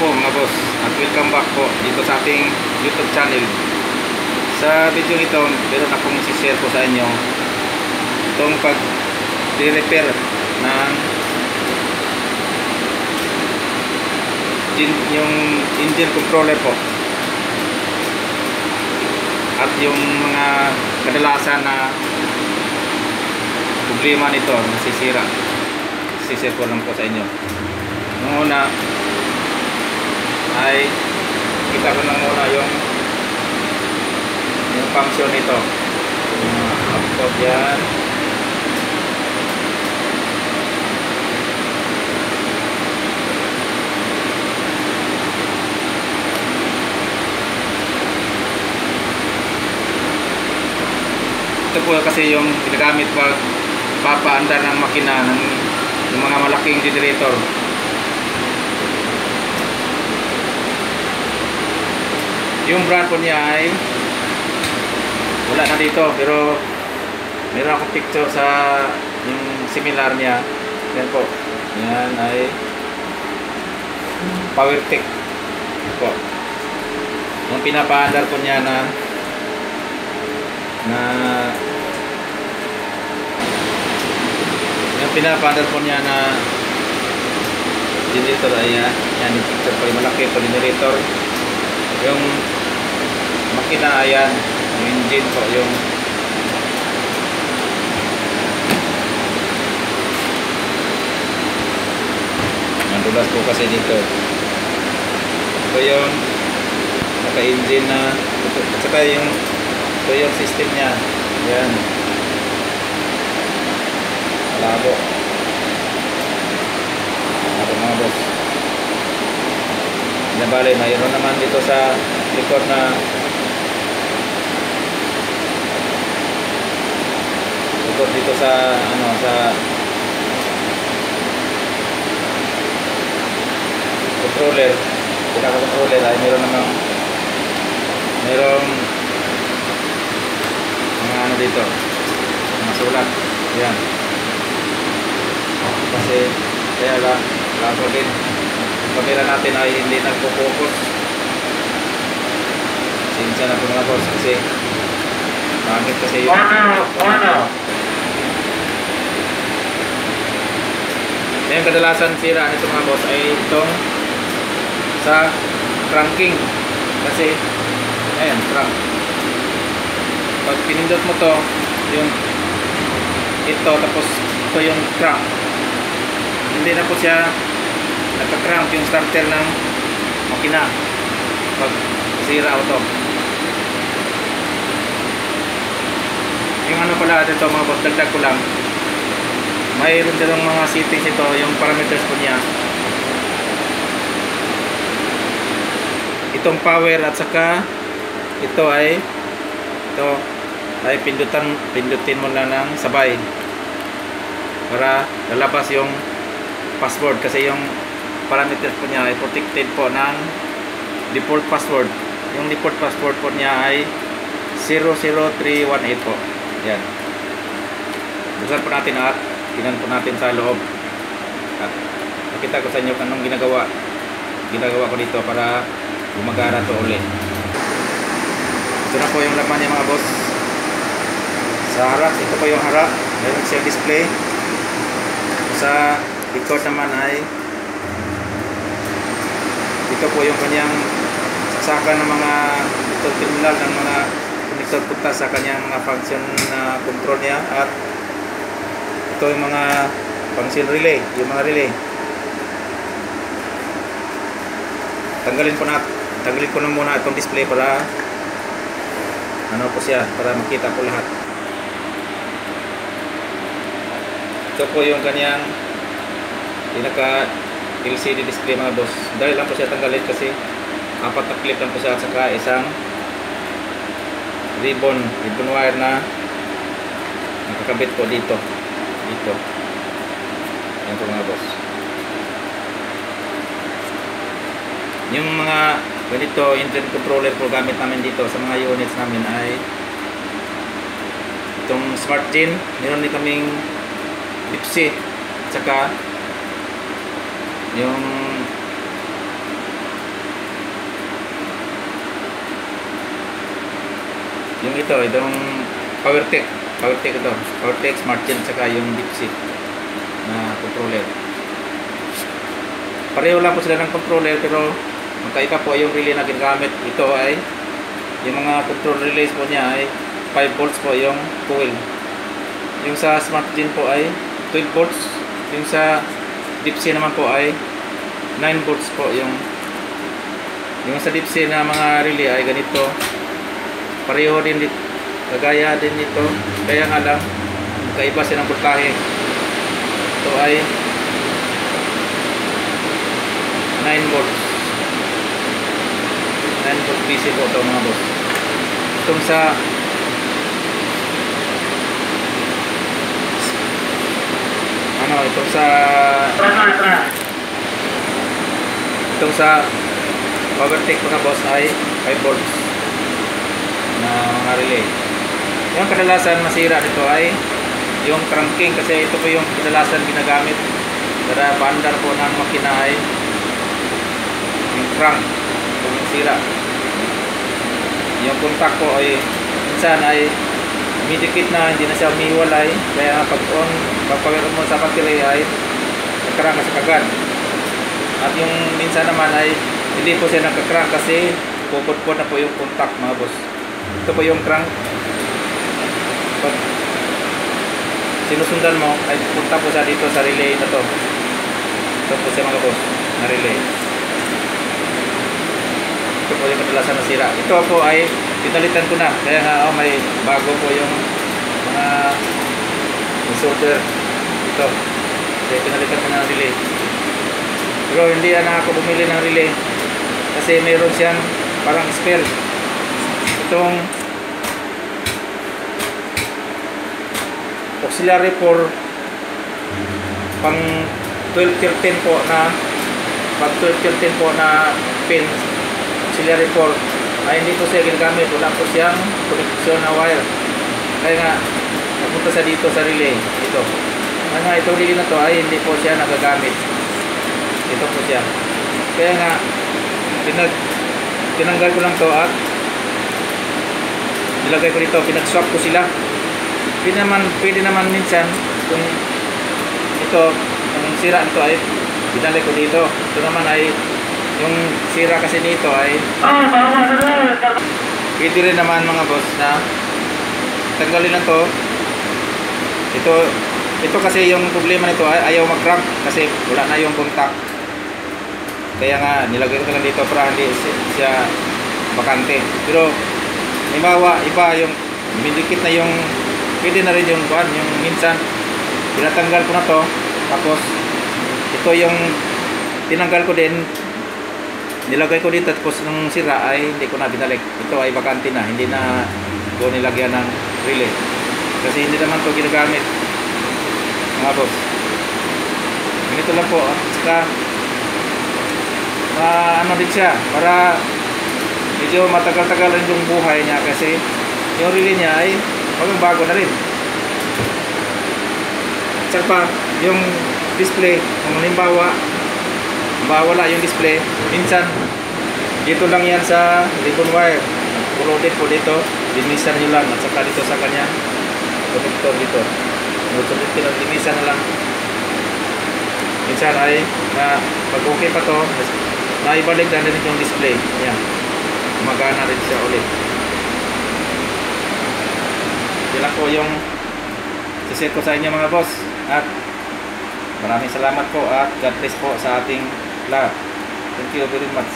po mga boss, at welcome back po dito sa ating YouTube channel. Sa video ito, meron akong isi-share po sa inyo itong pag-repair ng yung engine controller po at yung mga kadalasan na problema nito nasisira. Isi-share ko lang po sa inyo. Nung una ay kita ko lang muna yung function nito. Output yan. Ito po kasi yung ginagamit pag papaandar ng makina ng mga malaking generator. Yung brand po niya ay wala na dito, pero meron akong picture sa yung similar niya. Yan po. Yan ay PowerTech po. Yung pinapaandar po niya na yung pinapaandar po niya na generator ay yan. Yung picture po yung malaki po generator. Yung makina ayan, yung engine po, yung nandulas po kasi dito. Ito yung naka-engine na at saka ito yung system nya yan, malabo mga boss. Bale, mayroon naman dito sa likod na dito sa sa controller, pinaka-controller ay mayroong mga dito, mga sulat yan kasi kaya lago din yung camera natin ay hindi nagpo-focus. Sinsya na po mga boss kasi pangit kasi yung yung kadalasan sira nito mga boss ay itong sa cranking kasi ayan, crank. Pag pinindot mo to yung ito tapos ito yung crank, hindi na po siya nagka-crank yung starter ng makina pag sira auto. Yung ano pala dito mga boss, dagdag ko lang, mayroon silang mga settings ito, yung parameters po niya, itong power at saka ito ay pindutin mo lang ng sabay para lalabas yung password kasi yung parameters po niya ay protected po ng default password. Yung default password po niya ay 00318 po. Yan. Buksan po natin at tingnan po natin sa loob. At nakita ko sa inyo anong ginagawa ko dito para gumagana to ulit. Ito na po yung laman niya mga boss. Sa harap, ito po yung harap. Mayroon siyang display. Sa likod naman ay ito po yung kanyang saksakan ng mga terminal ng mga connector punta sa kanyang mga function na control niya, at ito yung mga function relay, yung mga relay. Tanggalin ko na muna itong display para ano po siya, para makita po lahat. Ito po yung kanyang pinaka LCD display mga boss. Dahil lang po siya tanggalin kasi 4 na clip lang po siya at saka isang ribbon wire na nakakabit po dito. Yan po mga boss. Yung mga ganito engine controller po gamit namin dito sa mga units namin ay itong Smart Gen. Meron din kaming Lipsy at saka yung ito, itong PowerTech. PowerTech ito. PowerTech Smart Gen saka yung Dipsy na controller. Pareho lang po sila ng controller pero magkaiba po yung relay na ginagamit. Ito ay yung mga control relays po niya ay 5 volts po yung coil. Yung sa Smart Gen po ay 12 volts. Yung sa Dipsy naman po ay 9 volts po yung sa Dipsy na mga relay ay ganito. Pareho din dito. Kagaya din dito. Kaya nga lang magkaiba siya ng voltahe. Ito ay 9 volts. 9 volts DC po ito mga boss. Itong sa itong sa PowerTech mga boss ay 5 volts na mga relay. Yung kadalasan masira nito ay yung cranking kasi ito po yung kadalasan ginagamit para paandar po ng makina ay yung crank kung sira. Yung contact po ay minsan ay umidikit na, hindi na siya umiwalay, kaya pag power mo sa battery ay nagkarang kasi kagad. At yung minsan naman ay hindi po siya nagka-crank kasi pupudpud na po yung contact mga boss. Ito po yung crank. Pag sinusundan mo ay punta po siya dito sa relay na to. Ito po siya mga boss na relay. Ito po yung kadalasan na sira. Ito po ay pinalitan ko na. Kaya nga may bago po yung mga solder. Ito. Kaya pinalitan ko na ng relay. Pero hindi na ako bumili ng relay. Kasi mayroon siyang parang spare. Itong auxiliary for pang 12-13 po na pag 12-13 po na pin auxiliary port ay hindi po siya ginagamit, wala po siyang connection na wire, kaya nga napunta sa dito sa relay ito. Kaya nga itong relay na to ay hindi po siya nagagamit, ito po siya, kaya nga tinanggal ko lang to at nilagay ko dito, pinag-swap ko sila. Pwede naman minsan kung ito ang sira nito ay binalik ko dito. Ito naman ay yung sira kasi nito ay pwede rin naman mga boss na tanggalin lang to. Ito kasi yung problema nito ay ayaw mag-crank kasi wala na yung contact. Kaya nga nilagay ko lang dito para hindi siya bakante. Pero halimbawa iba yung bindikit na yung pwede na rin yung buwan, yung minsan tinatanggal ko na to, tapos ito yung tinanggal ko din, nilagay ko dito, tapos nung sira ay hindi ko na binalik. Ito ay bakante na, hindi na ko nilagyan ng relay kasi hindi naman to ginagamit mga boss. Ganito lang po, saka ano din siya para medyo matagal-tagal rin yung buhay niya kasi yung relay niya ay bago na rin. Saka pa yung display, kung halimbawa wala yung display, minsan dito lang yan sa ribbon wire, puloded po dito, linisan nyo lang at saka dito sa kanya connector dito, linisan na lang. Minsan ay pag okay pa to, naibalik na rin yung display yan, magana rin siya ulit. Yan lang po yung sisir ko sa inyo mga boss, at maraming salamat po at God bless po sa ating lahat. Thank you very much.